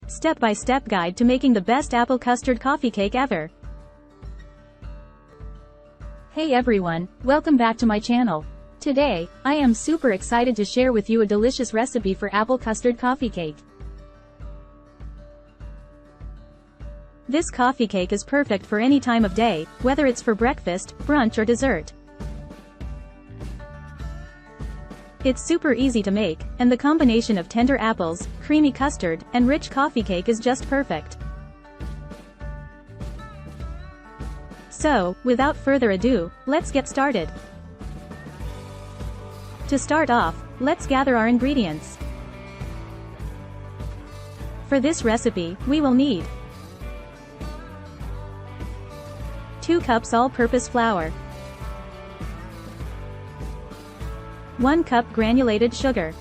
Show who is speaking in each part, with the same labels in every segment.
Speaker 1: step-by-step guide to making the best apple custard coffee cake ever. Hey everyone, welcome back to my channel. Today, I am super excited to share with you a delicious recipe for apple custard coffee cake. This coffee cake is perfect for any time of day, whether it's for breakfast, brunch or dessert. It's super easy to make, and the combination of tender apples, creamy custard, and rich coffee cake is just perfect. So, without further ado, let's get started. To start off, let's gather our ingredients. For this recipe, we will need 2 cups all-purpose flour, 1 cup granulated sugar,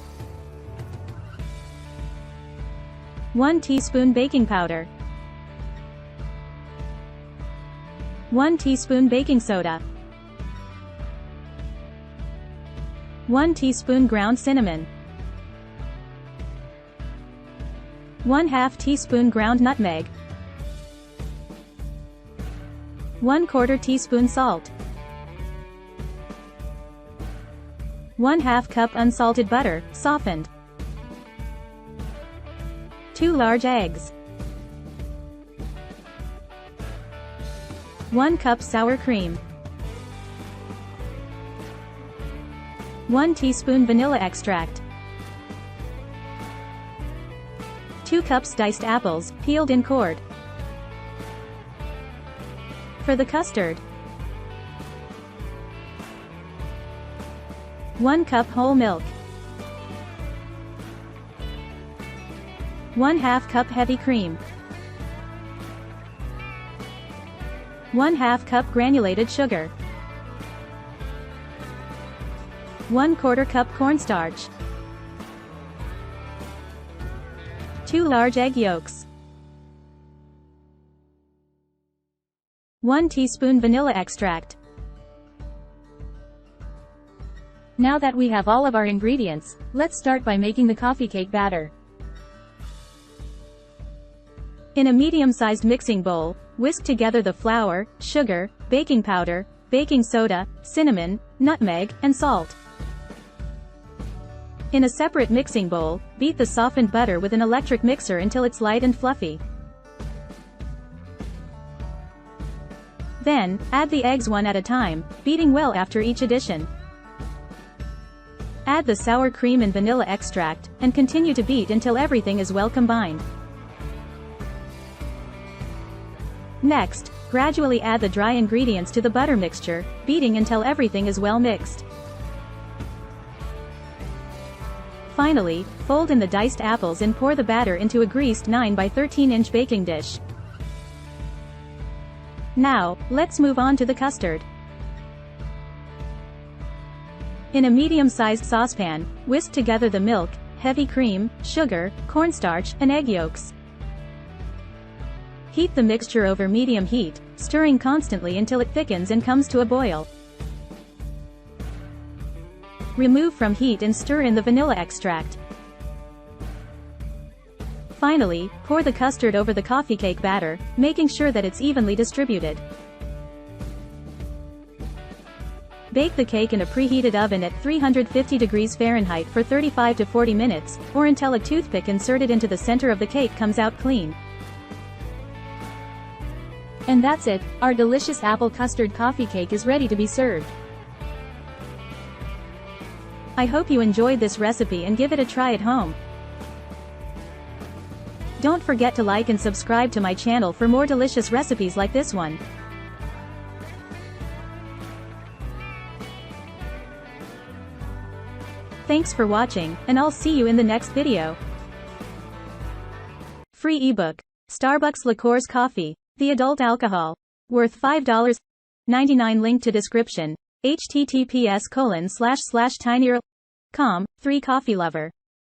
Speaker 1: 1 teaspoon baking powder, 1 teaspoon baking soda, 1 teaspoon ground cinnamon, 1/2 teaspoon ground nutmeg, 1/4 teaspoon salt, 1/2 cup unsalted butter, softened, 2 large eggs, 1 cup sour cream, 1 teaspoon vanilla extract, 2 cups diced apples, peeled and cored. For the custard, 1 cup whole milk, 1/2 cup heavy cream, 1/2 cup granulated sugar, 1/4 cup cornstarch, 2 large egg yolks, 1 teaspoon vanilla extract. Now that we have all of our ingredients, let's start by making the coffee cake batter. In a medium-sized mixing bowl, whisk together the flour, sugar, baking powder, baking soda, cinnamon, nutmeg, and salt. In a separate mixing bowl, beat the softened butter with an electric mixer until it's light and fluffy. Then, add the eggs one at a time, beating well after each addition. Add the sour cream and vanilla extract, and continue to beat until everything is well combined. Next, gradually add the dry ingredients to the butter mixture, beating until everything is well mixed. Finally, fold in the diced apples and pour the batter into a greased 9 by 13 inch baking dish. Now, let's move on to the custard. In a medium-sized saucepan, whisk together the milk, heavy cream, sugar, cornstarch, and egg yolks. Heat the mixture over medium heat, stirring constantly until it thickens and comes to a boil. Remove from heat and stir in the vanilla extract. Finally, pour the custard over the coffee cake batter, making sure that it's evenly distributed. Bake the cake in a preheated oven at 350 degrees Fahrenheit for 35 to 40 minutes, or until a toothpick inserted into the center of the cake comes out clean. And that's it, our delicious apple custard coffee cake is ready to be served. I hope you enjoyed this recipe and give it a try at home. Don't forget to like and subscribe to my channel for more delicious recipes like this one. Thanks for watching, and I'll see you in the next video. Free ebook. Starbucks Liqueurs Coffee. The adult alcohol. Worth $5.99. Link to description. https://tinyurl.com. 3 Coffee Lover.